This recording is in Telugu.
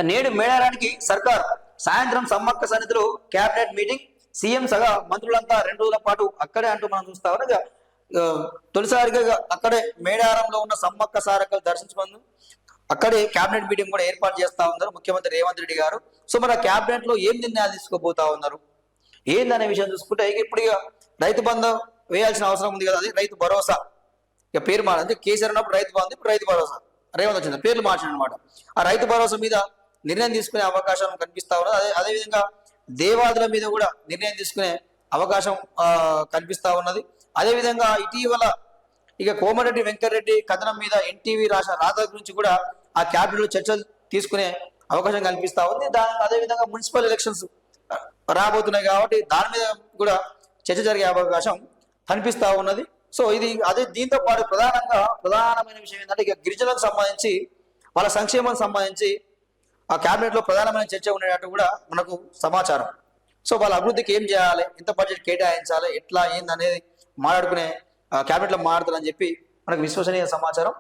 నేడు మేడారానికి సర్కార్ సాయంత్రం సమ్మక్క సన్నిధిలో కేబినెట్ మీటింగ్ సీఎం సగా మంత్రులంతా 2 రోజుల పాటు అక్కడే అంటూ మనం చూస్తా ఉన్నాం. తొలిసారిగా అక్కడే మేడారంలో ఉన్న సమ్మక్క సారక్కలు దర్శించుకుందాం. అక్కడే కేబినెట్ మీటింగ్ కూడా ఏర్పాటు చేస్తా ఉన్నారు ముఖ్యమంత్రి రేవంత్ రెడ్డి గారు. సో మరి కేబినెట్ లో ఏం నిర్ణయాలు తీసుకోబోతా ఉన్నారు ఏందనే విషయం చూసుకుంటే ఇప్పుడు రైతు బంధం వేయాల్సిన అవసరం ఉంది కదా. అది రైతు భరోసా ఇక పేరు మారింది. కేసీఆర్ ఉన్నప్పుడు రైతు బంధు, ఇప్పుడు రైతు భరోసా రేవంత్ వచ్చింది, పేర్లు మార్చిన అనమాట. ఆ రైతు భరోసా మీద నిర్ణయం తీసుకునే అవకాశం కనిపిస్తా ఉన్నది. అదేవిధంగా దేవాదుల మీద కూడా నిర్ణయం తీసుకునే అవకాశం కనిపిస్తా ఉన్నది. అదేవిధంగా ఇటీవల ఇక కోమరెడ్డి వెంకటరెడ్డి కథనం మీద ఎన్టీవీ రాసిన రాత గురించి కూడా ఆ క్యాబినెట్ చర్చలు తీసుకునే అవకాశం కనిపిస్తా ఉంది. అదేవిధంగా మున్సిపల్ ఎలక్షన్స్ రాబోతున్నాయి కాబట్టి దాని మీద కూడా చర్చ జరిగే అవకాశం కనిపిస్తా ఉన్నది. సో ఇది దీంతో పాటు ప్రధానమైన విషయం ఏంటంటే ఇక గిరిజనులకు సంబంధించి వాళ్ళ సంక్షేమం సంబంధించి ఆ క్యాబినెట్ లో ప్రధానమైన చర్చ ఉండేటట్టు కూడా మనకు సమాచారం. సో వాళ్ళ అభివృద్ధికి ఏం చేయాలి, ఎంత బడ్జెట్ కేటాయించాలి, ఎట్లా ఏంది అనేది మాట్లాడుకునే క్యాబినెట్ లో మాట్లాడతారని చెప్పి మనకు విశ్వసనీయ సమాచారం.